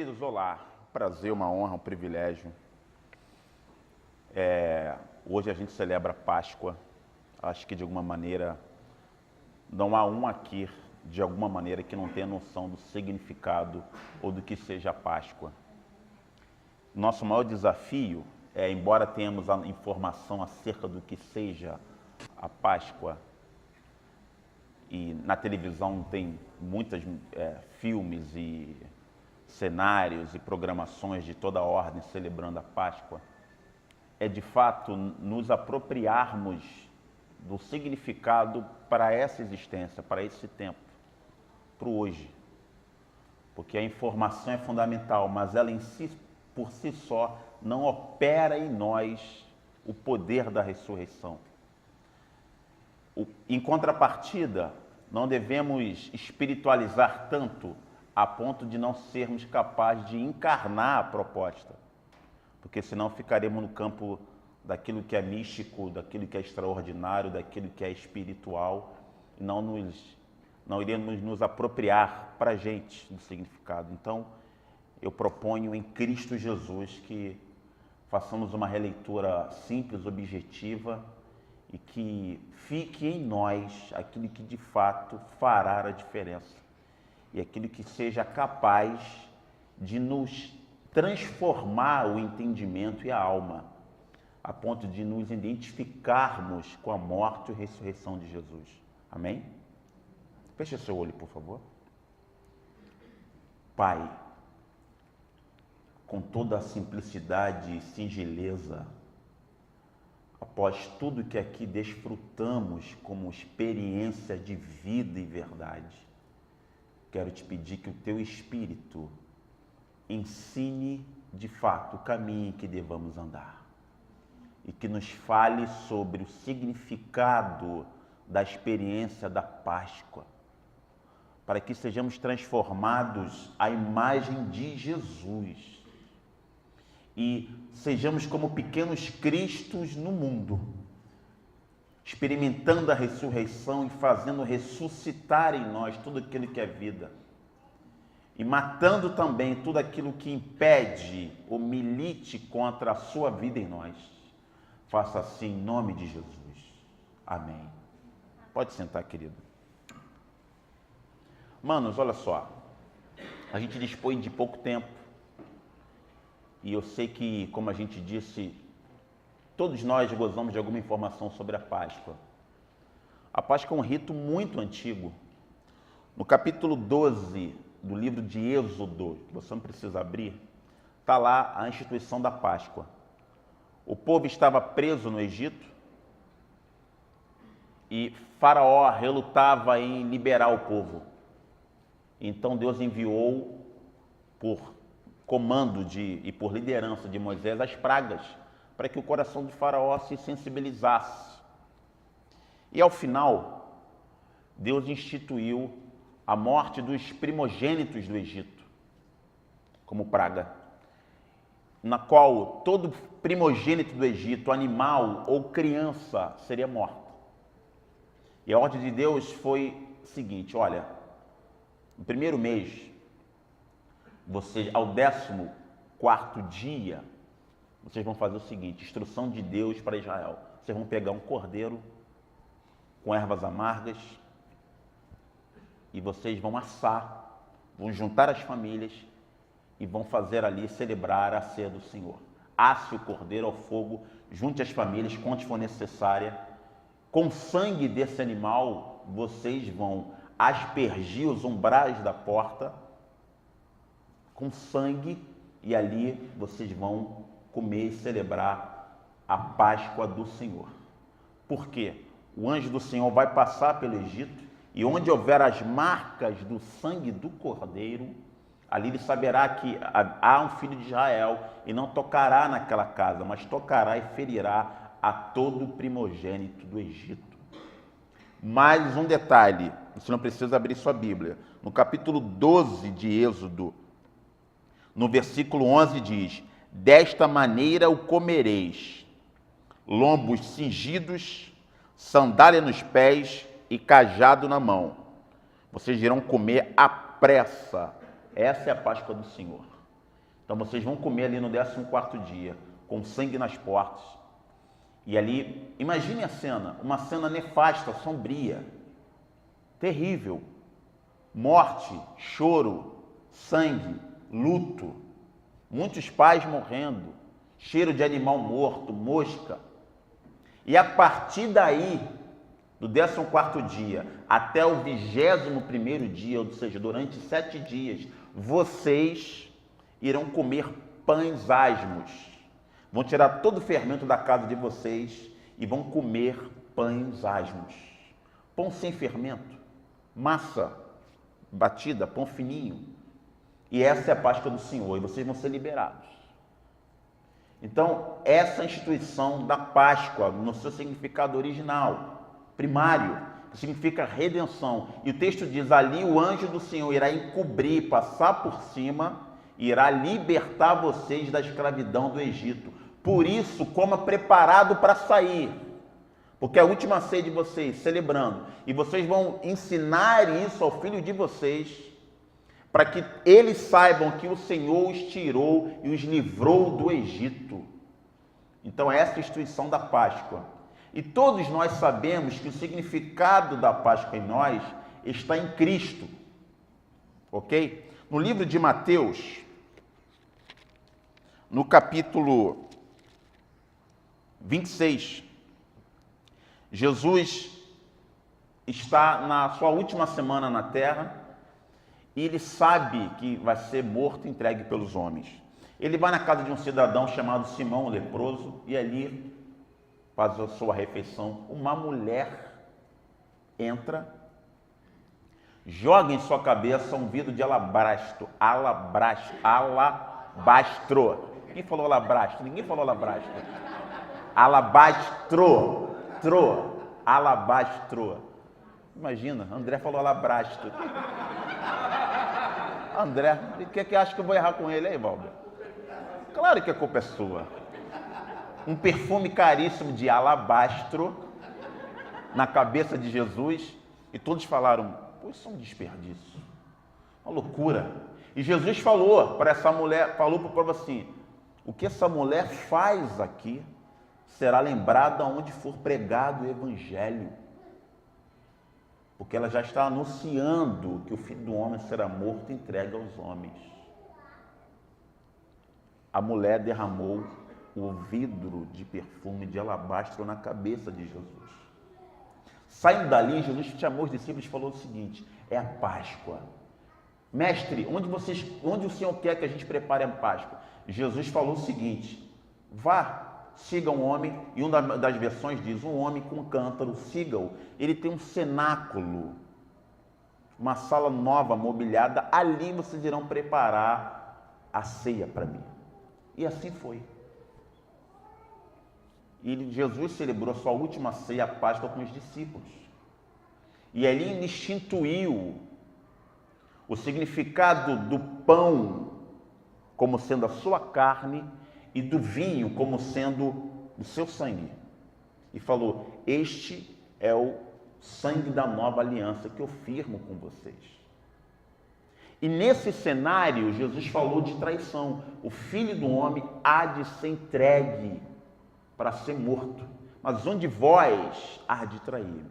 Queridos, olá, prazer, uma honra, um privilégio. Hoje a gente celebra a Páscoa. Acho que de alguma maneira não há um aqui, de alguma maneira, que não tenha noção do significado ou do que seja a Páscoa. Nosso maior desafio é, embora tenhamos a informação acerca do que seja a Páscoa, e na televisão tem muitos filmes e cenários e programações de toda a ordem celebrando a Páscoa, é de fato nos apropriarmos do significado para essa existência, para esse tempo, para o hoje. Porque a informação é fundamental, mas ela em si, por si só, não opera em nós o poder da ressurreição. Em contrapartida, não devemos espiritualizar tanto a ponto de não sermos capazes de encarnar a proposta, porque senão ficaremos no campo daquilo que é místico, daquilo que é extraordinário, daquilo que é espiritual, e não iremos nos apropriar para a gente do significado. Então, eu proponho em Cristo Jesus que façamos uma releitura simples, objetiva, e que fique em nós aquilo que de fato fará a diferença. E aquilo que seja capaz de nos transformar o entendimento e a alma, a ponto de nos identificarmos com a morte e a ressurreição de Jesus. Amém? Feche seu olho, por favor. Pai, com toda a simplicidade e singeleza, após tudo que aqui desfrutamos como experiência de vida e verdade, quero te pedir que o teu Espírito ensine de fato o caminho que devamos andar e que nos fale sobre o significado da experiência da Páscoa, para que sejamos transformados à imagem de Jesus e sejamos como pequenos cristos no mundo, experimentando a ressurreição e fazendo ressuscitar em nós tudo aquilo que é vida, e matando também tudo aquilo que impede ou milite contra a sua vida em nós. Faça assim em nome de Jesus. Amém. Pode sentar, querido. Manos, olha só, a gente dispõe de pouco tempo, e eu sei que, como a gente disse, todos nós gozamos de alguma informação sobre a Páscoa. A Páscoa é um rito muito antigo. No capítulo 12 do livro de Êxodo, que você não precisa abrir, está lá a instituição da Páscoa. O povo estava preso no Egito e Faraó relutava em liberar o povo. Então Deus enviou por comando e por liderança de Moisés as pragas, para que o coração de Faraó se sensibilizasse. E ao final, Deus instituiu a morte dos primogênitos do Egito, como praga, na qual todo primogênito do Egito, animal ou criança, seria morto. E a ordem de Deus foi a seguinte: olha, no primeiro mês, ao 14º dia, vocês vão fazer o seguinte, instrução de Deus para Israel. Vocês vão pegar um cordeiro com ervas amargas e vocês vão assar, vão juntar as famílias e vão fazer ali celebrar a ceia do Senhor. Asse o cordeiro ao fogo, junte as famílias, quanto for necessária. Com o sangue desse animal, vocês vão aspergir os umbrais da porta com sangue, e ali vocês vão comer e celebrar a Páscoa do Senhor. Por quê? O anjo do Senhor vai passar pelo Egito, e onde houver as marcas do sangue do cordeiro, ali ele saberá que há um filho de Israel, e não tocará naquela casa, mas tocará e ferirá a todo primogênito do Egito. Mais um detalhe, você não precisa abrir sua Bíblia. No capítulo 12 de Êxodo, no versículo 11 diz: desta maneira o comereis, lombos cingidos, sandália nos pés e cajado na mão. Vocês irão comer à pressa. Essa é a Páscoa do Senhor. Então vocês vão comer ali no 14º dia, com sangue nas portas. E ali, imagine a cena, uma cena nefasta, sombria, terrível. Morte, choro, sangue, luto, muitos pais morrendo, cheiro de animal morto, mosca. E a partir daí, do 14º dia até o 21º dia, ou seja, durante 7 dias, vocês irão comer pães asmos. Vão tirar todo o fermento da casa de vocês e vão comer pães asmos. Pão sem fermento, massa batida, pão fininho. E essa é a Páscoa do Senhor, e vocês vão ser liberados. Então, essa instituição da Páscoa, no seu significado original, primário, que significa redenção. E o texto diz, ali o anjo do Senhor irá encobrir, passar por cima, irá libertar vocês da escravidão do Egito. Por isso, coma preparado para sair. Porque a última ceia de vocês, celebrando, e vocês vão ensinar isso ao filho de vocês, para que eles saibam que o Senhor os tirou e os livrou do Egito. Então, essa é a instituição da Páscoa. E todos nós sabemos que o significado da Páscoa em nós está em Cristo. Ok? No livro de Mateus, no capítulo 26, Jesus está na sua última semana na terra e ele sabe que vai ser morto e entregue pelos homens. Ele vai na casa de um cidadão chamado Simão, o leproso, e ali faz a sua refeição. Uma mulher entra, joga em sua cabeça um vidro de alabastro. Alabastro. Quem falou alabastro? Ninguém falou alabastro. Alabastro. Alabastro. Imagina, André falou alabastro. André, o que acha que eu vou errar com ele aí, Valber? Claro que a culpa é sua. Um perfume caríssimo de alabastro na cabeça de Jesus, e todos falaram, pô, isso é um desperdício, uma loucura. E Jesus falou para essa mulher, falou para o povo assim, o que essa mulher faz aqui será lembrado aonde for pregado o Evangelho, porque ela já está anunciando que o Filho do Homem será morto e entregue aos homens. A mulher derramou o vidro de perfume de alabastro na cabeça de Jesus. Saindo dali, Jesus chamou os discípulos e falou o seguinte, é a Páscoa. Mestre, onde o Senhor quer que a gente prepare a Páscoa? Jesus falou o seguinte, vá, siga um homem, e uma das versões diz, um homem com um cântaro, siga-o. Ele tem um cenáculo, uma sala nova, mobiliada, ali vocês irão preparar a ceia para mim. E assim foi. E Jesus celebrou a sua última ceia, a Páscoa, com os discípulos. E ali ele instituiu o significado do pão como sendo a sua carne e do vinho como sendo o seu sangue. E falou, este é o sangue da nova aliança que eu firmo com vocês. E nesse cenário, Jesus falou de traição. O Filho do Homem há de ser entregue para ser morto, mas onde vós há de trair.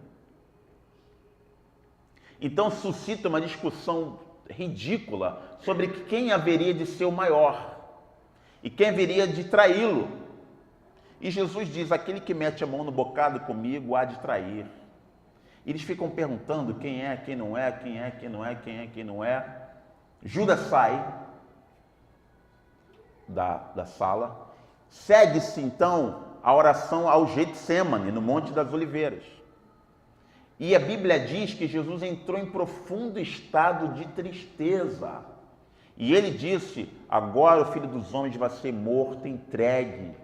Então suscita uma discussão ridícula sobre quem haveria de ser o maior e quem haveria de traí-lo. E Jesus diz, aquele que mete a mão no bocado comigo há de trair. Eles ficam perguntando quem é, quem não é, quem é, quem não é, quem é, quem não é. Judas sai da sala, segue-se então a oração ao Getsêmani, no Monte das Oliveiras. E a Bíblia diz que Jesus entrou em profundo estado de tristeza. E ele disse, agora o Filho dos Homens vai ser morto, entregue.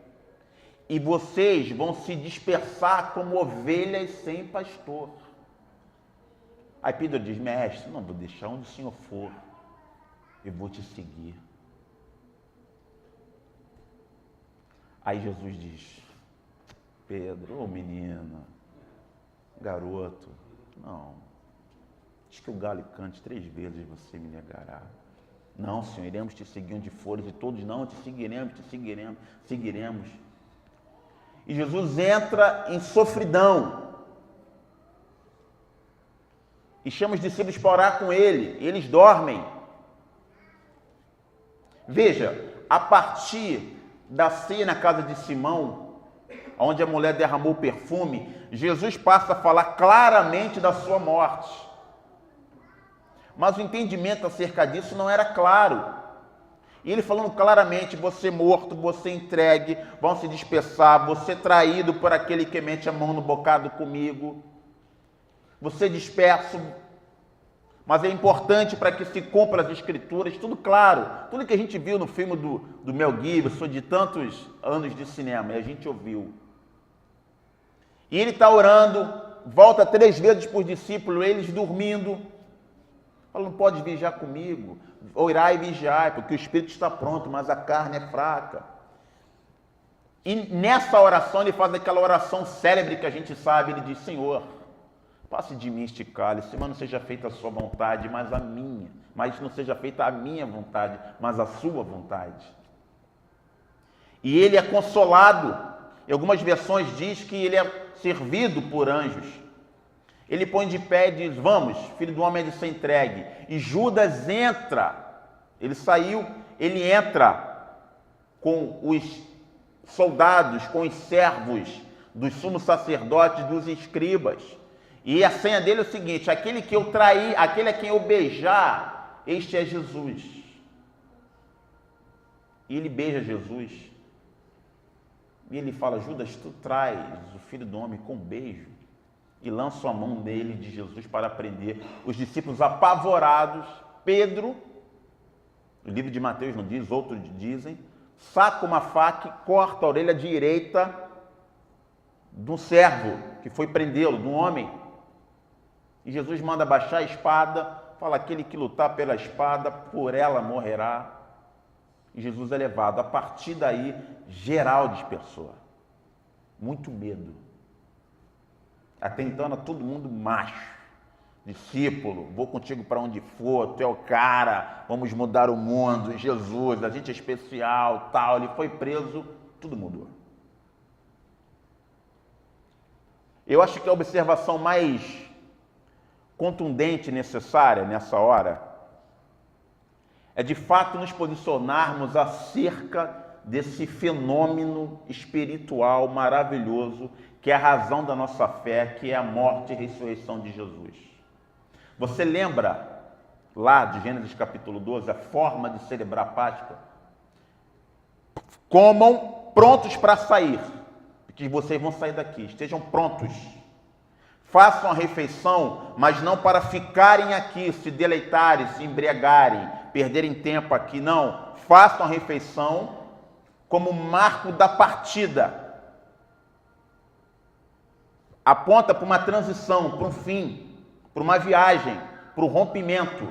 E vocês vão se dispersar como ovelhas sem pastor. Aí Pedro diz, mestre, não vou deixar onde o Senhor for. Eu vou te seguir. Aí Jesus diz, Pedro, ô menino, garoto, não, diz que o galo cante 3 vezes você me negará. Não, Senhor, iremos te seguir onde fores. E todos, não, te seguiremos, seguiremos. E Jesus entra em sofridão e chama os discípulos para orar com ele. Eles dormem. Veja, a partir da ceia na casa de Simão, onde a mulher derramou o perfume, Jesus passa a falar claramente da sua morte. Mas o entendimento acerca disso não era claro. E ele falando claramente, você morto, você entregue, vão se dispersar, você traído por aquele que mete a mão no bocado comigo, você disperso. Mas é importante para que se cumpra as escrituras, tudo claro, tudo que a gente viu no filme do Mel Gibson, de tantos anos de cinema, e a gente ouviu. E ele está orando, volta 3 vezes para os discípulos, eles dormindo, fala, não pode vigiar comigo, orai e vigiai, porque o espírito está pronto, mas a carne é fraca. E nessa oração ele faz aquela oração célebre que a gente sabe, ele diz, Senhor, passe de mim este cálice, mas não seja feita a sua vontade, mas a minha. Mas não seja feita a minha vontade, mas a sua vontade. E ele é consolado. Em algumas versões diz que ele é servido por anjos. Ele põe de pé e diz, vamos, filho do homem é de ser entregue. E Judas entra. Ele saiu, ele entra com os soldados, com os servos dos sumos sacerdotes, dos escribas. E a senha dele é o seguinte, aquele que eu trair, aquele a quem eu beijar, este é Jesus. E ele beija Jesus. E ele fala, Judas, tu traz o filho do homem com um beijo. E lança a mão dele, de Jesus, para prender. Os discípulos apavorados, Pedro, o livro de Mateus não diz, outros dizem, saca uma faca e corta a orelha direita do servo, que foi prendê-lo, do homem. E Jesus manda baixar a espada, fala, aquele que lutar pela espada, por ela morrerá. E Jesus é levado. A partir daí, geral dispersou. Muito medo. Até então era todo mundo macho. Discípulo, vou contigo para onde for, tu é o cara, vamos mudar o mundo, Jesus, a gente é especial, tal. Ele foi preso, tudo mudou. Eu acho que a observação mais contundente e necessária nessa hora é de fato nos posicionarmos acerca desse fenômeno espiritual maravilhoso que é a razão da nossa fé, que é a morte e ressurreição de Jesus. Você lembra lá de Gênesis capítulo 12 a forma de celebrar a Páscoa? Comam prontos para sair, porque vocês vão sair daqui, estejam prontos. Façam a refeição, mas não para ficarem aqui, se deleitarem, se embriagarem, perderem tempo aqui, não. Façam a refeição como marco da partida. Aponta para uma transição, para um fim, para uma viagem, para o rompimento.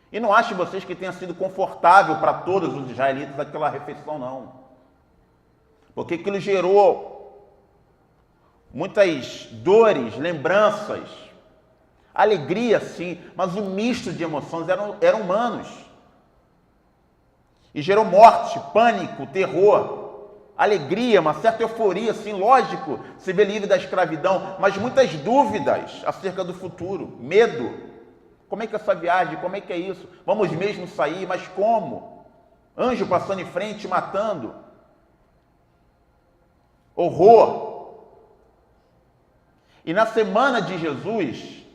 E não ache vocês que tenha sido confortável para todos os israelitas aquela refeição, não. Porque aquilo gerou muitas dores, lembranças, alegria sim, mas um misto de emoções, eram humanos. E gerou morte, pânico, terror, alegria, uma certa euforia, sim, lógico, se vê livre da escravidão, mas muitas dúvidas acerca do futuro, medo. Como é que é essa viagem? Como é que é isso? Vamos mesmo sair, mas como? Anjo passando em frente, matando. Horror. E na semana de Jesus,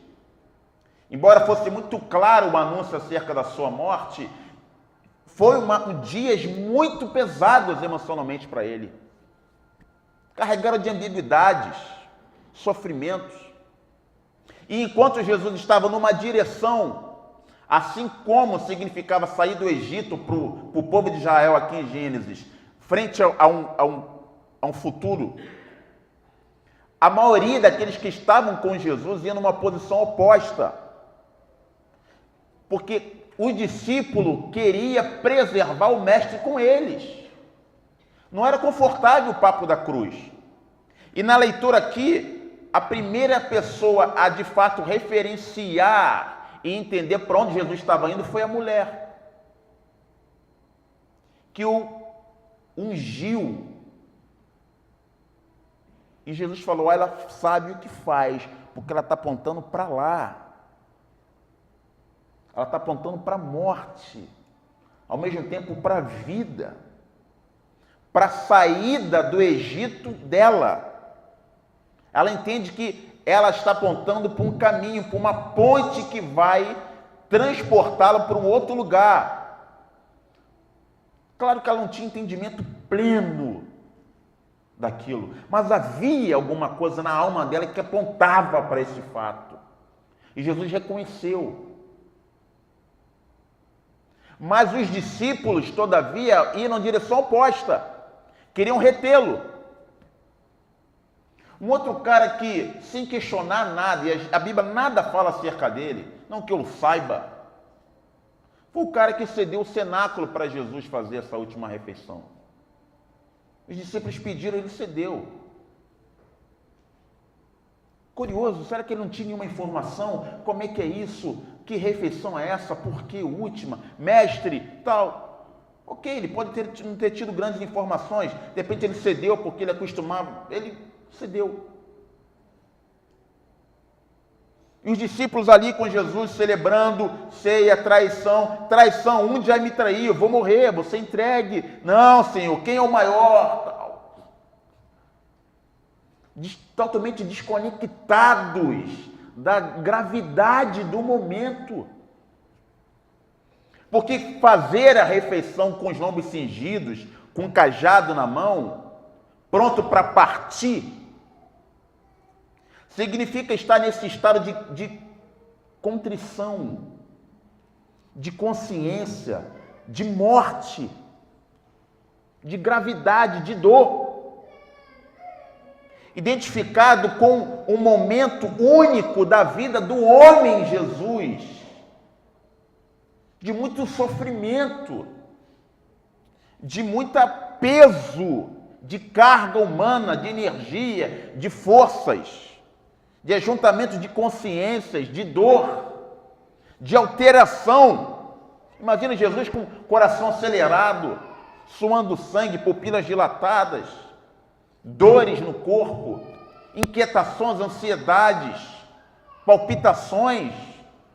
embora fosse muito claro o anúncio acerca da sua morte, foi dias muito pesados emocionalmente para ele. Carregaram de ambiguidades, sofrimentos. E enquanto Jesus estava numa direção, assim como significava sair do Egito para o povo de Israel aqui em Gênesis, frente a um futuro, a maioria daqueles que estavam com Jesus ia numa posição oposta. Porque o discípulo queria preservar o mestre com eles. Não era confortável o papo da cruz. E na leitura aqui, a primeira pessoa a de fato referenciar e entender para onde Jesus estava indo foi a mulher. que o ungiu. E Jesus falou, ela sabe o que faz, porque ela está apontando para lá. Ela está apontando para a morte, ao mesmo tempo para a vida, para a saída do Egito dela. Ela entende que ela está apontando para um caminho, para uma ponte que vai transportá-la para um outro lugar. Claro que ela não tinha entendimento pleno daquilo, mas havia alguma coisa na alma dela que apontava para esse fato. E Jesus reconheceu. Mas os discípulos, todavia, iam na direção oposta. Queriam retê-lo. Um outro cara que, sem questionar nada, e a Bíblia nada fala acerca dele, não que eu saiba, foi o cara que cedeu o cenáculo para Jesus fazer essa última refeição. Os discípulos pediram, ele cedeu. Curioso, será que ele não tinha nenhuma informação? Como é que é isso? Que refeição é essa? Por que última? Mestre, tal. Ok, ele pode não ter tido grandes informações. De repente ele cedeu porque ele acostumava. Ele cedeu. E os discípulos ali com Jesus celebrando ceia, traição. Traição, um já me traiu, eu vou morrer, vou ser entregue. Não, Senhor, quem é o maior? Totalmente desconectados da gravidade do momento. Porque fazer a refeição com os lombos cingidos, com um cajado na mão, pronto para partir, significa estar nesse estado de contrição, de consciência, de morte, de gravidade, de dor. Identificado com um momento único da vida do homem Jesus, de muito sofrimento, de muito peso, de carga humana, de energia, de forças, de ajuntamento de consciências, de dor, de alteração. Imagina Jesus com o coração acelerado, suando sangue, pupilas dilatadas, dores no corpo, inquietações, ansiedades, palpitações,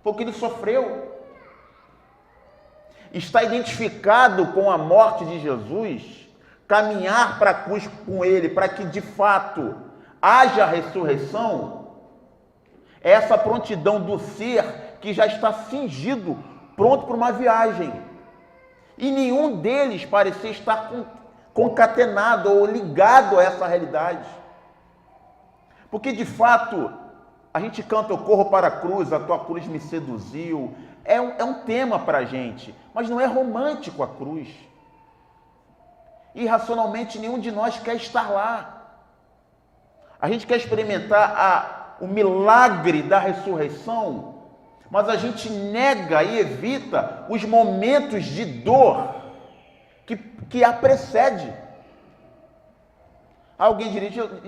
foi o que ele sofreu. Está identificado com a morte de Jesus, caminhar para a cruz com ele, para que de fato haja ressurreição, é essa prontidão do ser que já está cingido, pronto para uma viagem. E nenhum deles parecia estar concatenado ou ligado a essa realidade. Porque de fato, a gente canta eu corro para a cruz, a tua cruz me seduziu, é um tema para a gente, mas não é romântico a cruz. Irracionalmente nenhum de nós quer estar lá. A gente quer experimentar o milagre da ressurreição, mas a gente nega e evita os momentos de dor que a precede. Alguém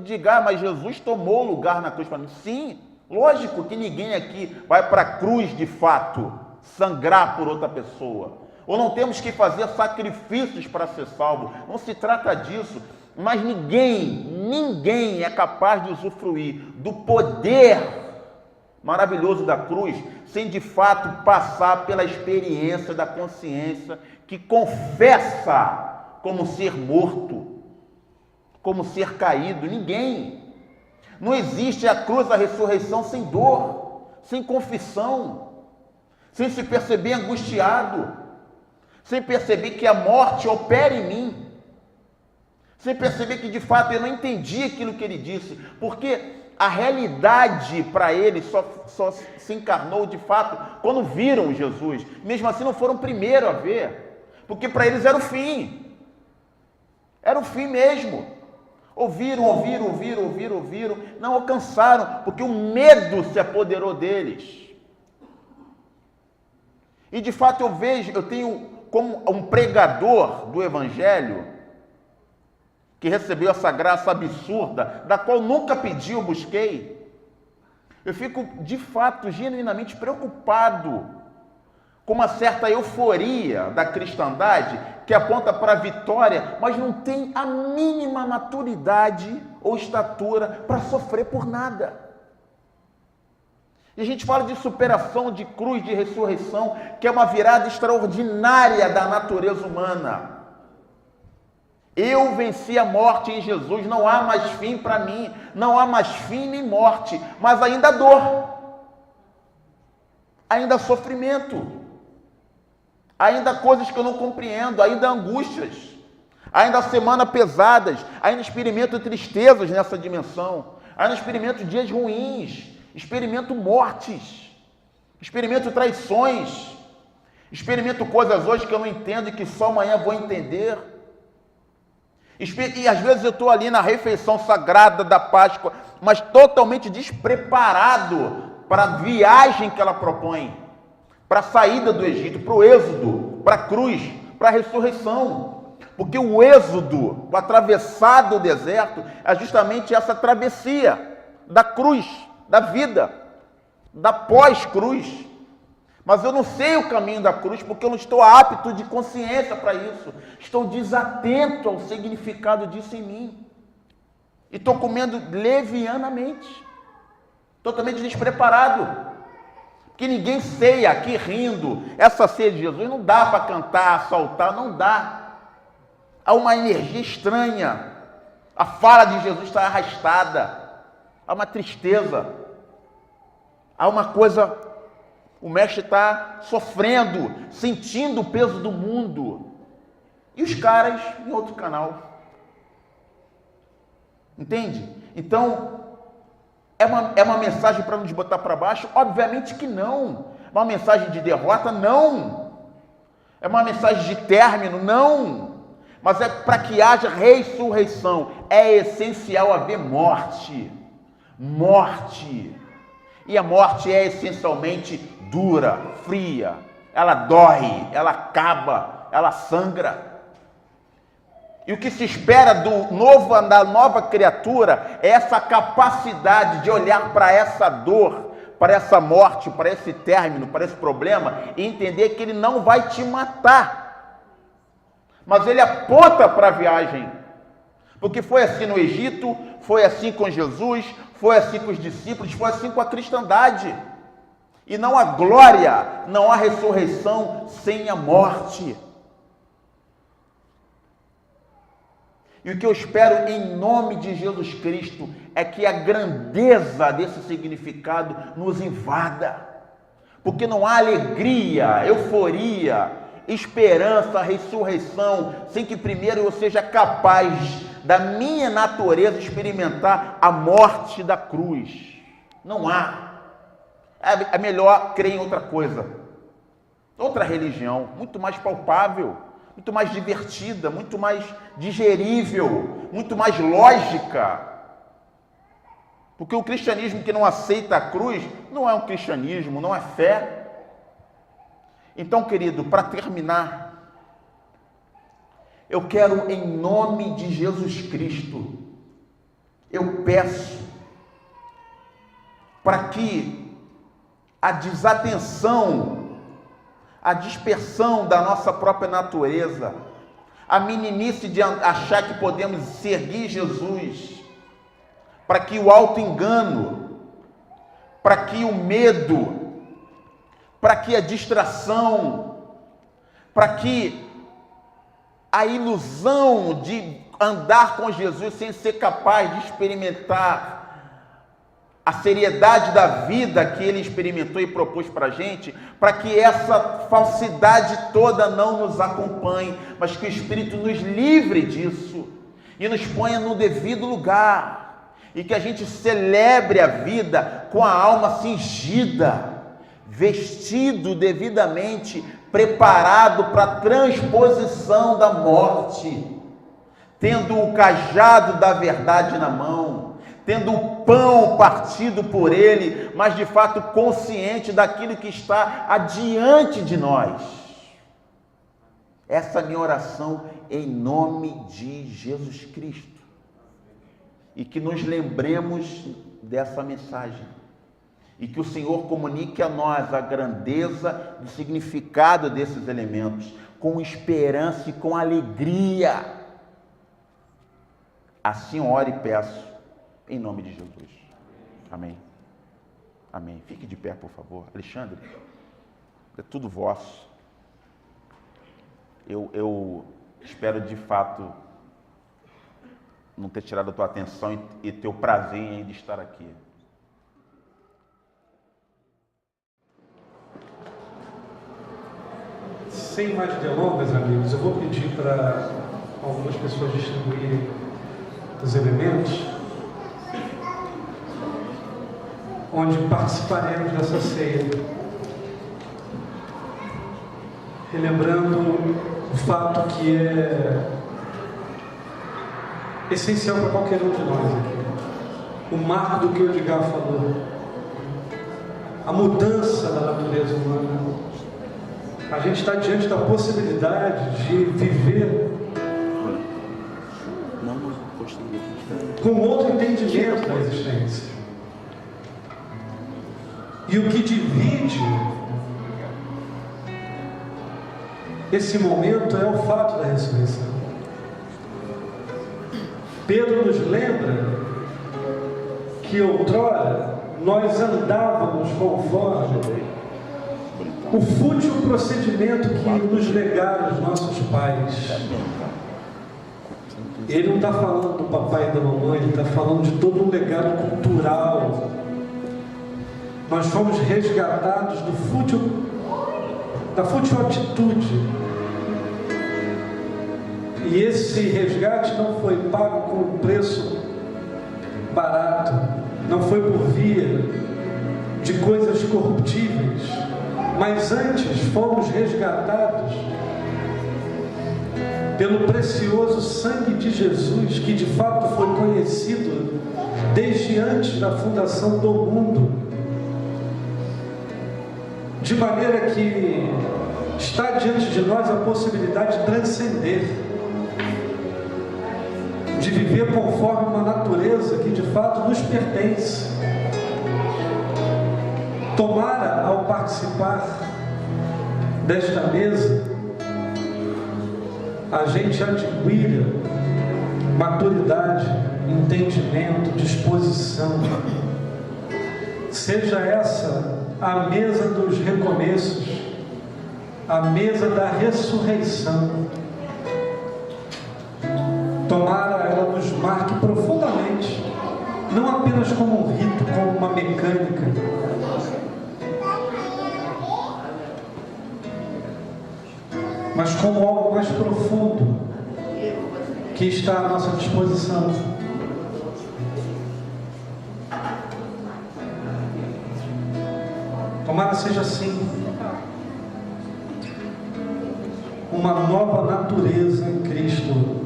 diga, mas Jesus tomou lugar na cruz para mim. Sim, lógico que ninguém aqui vai para a cruz de fato, sangrar por outra pessoa. Ou não temos que fazer sacrifícios para ser salvo. Não se trata disso. Mas ninguém é capaz de usufruir do poder maravilhoso da cruz sem de fato passar pela experiência da consciência que confessa como ser morto, como ser caído. Ninguém. Não existe a cruz da ressurreição sem dor, sem confissão, sem se perceber angustiado, sem perceber que a morte opera em mim, sem perceber que de fato eu não entendi aquilo que ele disse, porque a realidade para ele só se encarnou de fato quando viram Jesus. Mesmo assim não foram primeiro a ver, porque para eles era o fim mesmo. Ouviram, não alcançaram, porque o medo se apoderou deles. E de fato eu tenho como um pregador do Evangelho, que recebeu essa graça absurda, da qual nunca pedi ou busquei, eu fico de fato genuinamente preocupado com uma certa euforia da cristandade, que aponta para a vitória, mas não tem a mínima maturidade ou estatura para sofrer por nada. E a gente fala de superação, de cruz, de ressurreição, que é uma virada extraordinária da natureza humana. Eu venci a morte em Jesus, não há mais fim para mim, não há mais fim nem morte, mas ainda dor, ainda sofrimento, ainda coisas que eu não compreendo, ainda angústias, ainda semanas pesadas, ainda experimento tristezas nessa dimensão, ainda experimento dias ruins, experimento mortes, experimento traições, experimento coisas hoje que eu não entendo e que só amanhã vou entender. E às vezes eu estou ali na refeição sagrada da Páscoa, mas totalmente despreparado para a viagem que ela propõe, para a saída do Egito, para o êxodo, para a cruz, para a ressurreição. Porque o êxodo, o atravessar do deserto, é justamente essa travessia da cruz, da vida, da pós-cruz. Mas eu não sei o caminho da cruz porque eu não estou apto de consciência para isso. Estou desatento ao significado disso em mim. E estou comendo levianamente, totalmente despreparado. Que ninguém ceia aqui rindo. Essa ceia de Jesus não dá para cantar, saltar, não dá. Há uma energia estranha. A fala de Jesus está arrastada. Há uma tristeza. Há uma coisa... O mestre está sofrendo, sentindo o peso do mundo. E os caras em outro canal. Entende? Então, é uma mensagem para nos botar para baixo? Obviamente que não. Uma mensagem de derrota? Não. É uma mensagem de término? Não. Mas é para que haja ressurreição. É essencial haver morte. Morte. E a morte é essencialmente dura, fria. Ela dói, ela acaba, ela sangra. E o que se espera da nova criatura é essa capacidade de olhar para essa dor, para essa morte, para esse término, para esse problema e entender que ele não vai te matar. Mas ele aponta para a viagem. Porque foi assim no Egito, foi assim com Jesus, foi assim com os discípulos, foi assim com a cristandade. E não há glória, não há ressurreição sem a morte. E o que eu espero em nome de Jesus Cristo é que a grandeza desse significado nos invada. Porque não há alegria, euforia, esperança, ressurreição, sem que primeiro eu seja capaz da minha natureza experimentar a morte da cruz. Não há. É melhor crer em outra coisa, outra religião, muito mais palpável, muito mais divertida, muito mais digerível, muito mais lógica. Porque o cristianismo que não aceita a cruz não é um cristianismo, não é fé. Então, querido, para terminar, eu quero, em nome de Jesus Cristo, eu peço para que a desatenção, a dispersão da nossa própria natureza, a meninice de achar que podemos seguir Jesus, para que o auto-engano, para que o medo, para que a distração, para que a ilusão de andar com Jesus sem ser capaz de experimentar a seriedade da vida que ele experimentou e propôs para a gente, para que essa falsidade toda não nos acompanhe, mas que o Espírito nos livre disso e nos ponha no devido lugar, e que a gente celebre a vida com a alma cingida, vestido devidamente, preparado para a transposição da morte, tendo o cajado da verdade na mão, tendo o pão partido por ele, mas de fato consciente daquilo que está adiante de nós. Essa é a minha oração em nome de Jesus Cristo. E que nos lembremos dessa mensagem. E que o Senhor comunique a nós a grandeza do significado desses elementos, com esperança e com alegria. Assim oro e peço, em nome de Jesus. Amém. Amém. Fique de pé, por favor. Alexandre, é tudo vosso. Eu espero, de fato, não ter tirado a tua atenção e ter o prazer em ainda estar aqui. Sem mais delongas, amigos, eu vou pedir para algumas pessoas distribuírem os elementos onde participaremos dessa ceia, relembrando o fato que é essencial para qualquer um de nós aqui, o marco do que o Edgar falou, a mudança da natureza humana. A gente está diante da possibilidade de viver com outro entendimento da existência. E o que divide esse momento é o fato da ressurreição. Pedro nos lembra que outrora nós andávamos conforme o fútil procedimento que nos legaram os nossos pais. Ele não está falando do papai e da mamãe, ele está falando de todo um legado cultural. Nós fomos resgatados da fútil atitude. E esse resgate não foi pago com um preço barato, não foi por via de coisas corruptíveis, mas antes fomos resgatados pelo precioso sangue de Jesus, que de fato foi conhecido desde antes da fundação do mundo, de maneira que está diante de nós a possibilidade de transcender, de viver conforme uma natureza que de fato nos pertence. Tomara, ao participar desta mesa, a gente adquira maturidade, entendimento, disposição. Seja essa a mesa dos recomeços, a mesa da ressurreição. Tomara ela nos marque profundamente, não apenas como um rito, como uma mecânica, mas como algo mais profundo que está à nossa disposição. Tomara seja assim, uma nova natureza em Cristo.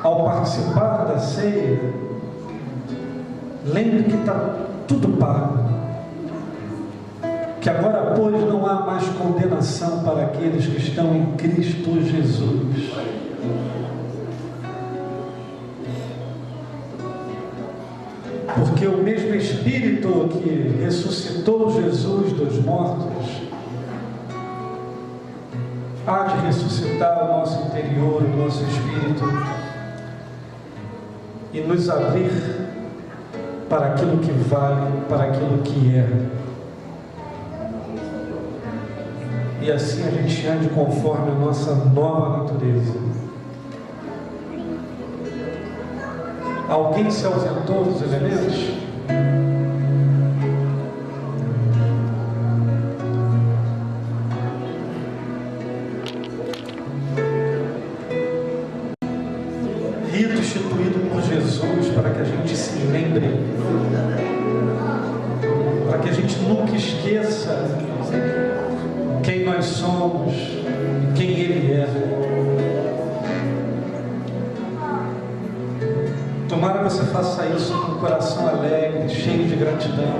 Ao participar da ceia, lembre que está tudo pago, que agora, pois, não há mais condenação para aqueles que estão em Cristo Jesus. Porque o mesmo Espírito que ressuscitou Jesus dos mortos há de ressuscitar o nosso interior, o nosso espírito, e nos abrir para aquilo que vale, para aquilo que é. E assim a gente ande conforme a nossa nova natureza. Alguém se ausentou dos elementos? Rito instituído por Jesus para que a gente se lembre, para que a gente nunca esqueça quem nós somos e quem Ele é. Tomara que você faça isso com o coração alegre, cheio de gratidão,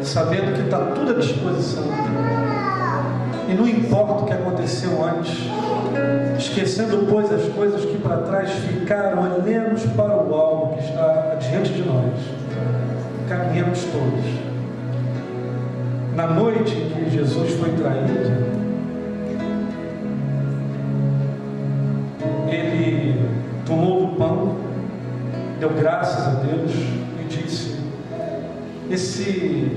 sabendo que está tudo à disposição. E não importa o que aconteceu antes, esquecendo, pois, as coisas que para trás ficaram, olhemos para o alvo que está diante de nós. Caminhamos todos. Na noite em que Jesus foi traído, ele tomou do pão, deu graças a Deus e disse: esse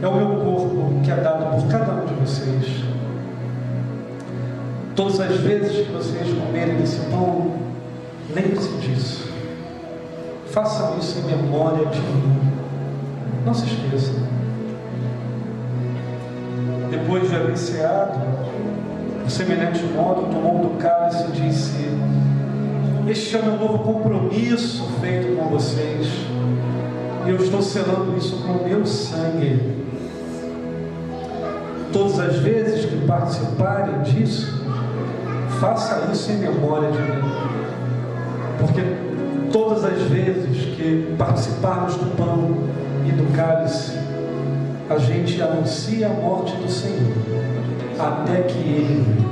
é o meu corpo que é dado por cada um de vocês. Todas as vezes que vocês comerem desse pão, lembre-se disso. Façam isso em memória de mim. Não se esqueçam. Depois de haver ceado, de semelhante modo, tomou do cálice e disse: este é o meu novo compromisso feito com vocês, e eu estou selando isso com o meu sangue. Todas as vezes que participarem disso, faça isso em memória de mim, porque todas as vezes que participarmos do pão e do cálice, a gente anuncia a morte do Senhor, até que Ele venha.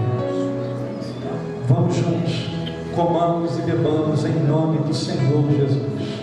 Vamos juntos, comamos e bebamos em nome do Senhor Jesus.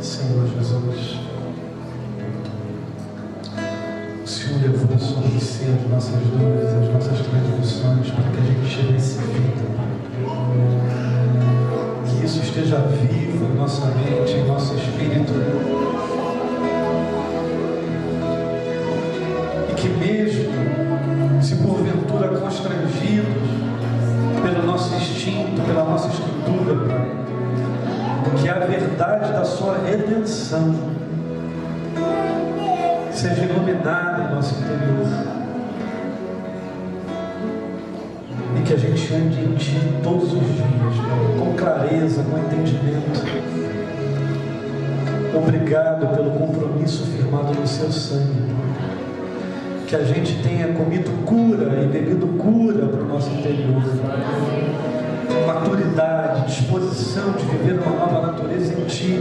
Senhor Jesus, o Senhor levou sobre si as nossas dores, as nossas transgressões, para que a gente tivesse vida. Que isso esteja vivo em nossa mente, em nosso espírito. E que mesmo se porventura constrangidos pelo nosso instinto, pela nossa estrutura, Pai, que a verdade da sua redenção seja iluminada em nosso interior, e que a gente ande em Ti todos os dias, com clareza, com entendimento. Obrigado pelo compromisso firmado no Seu sangue, que a gente tenha comido cura e bebido cura para o nosso interior, maturidade, disposição de viver uma nova natureza em Ti,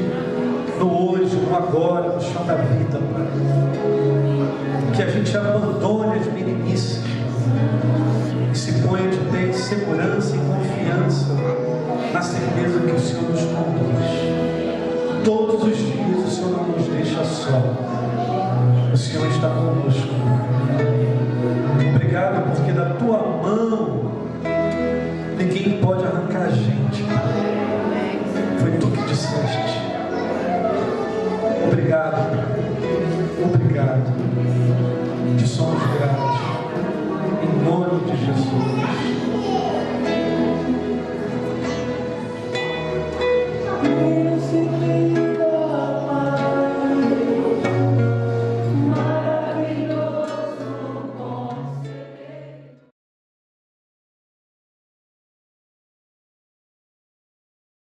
no hoje, no agora, no chão da vida, Pai. Que a gente abandone as meninices e se ponha de pé em segurança e confiança na certeza que o Senhor nos conduz. Todos os dias o Senhor não nos deixa só. O Senhor está conosco.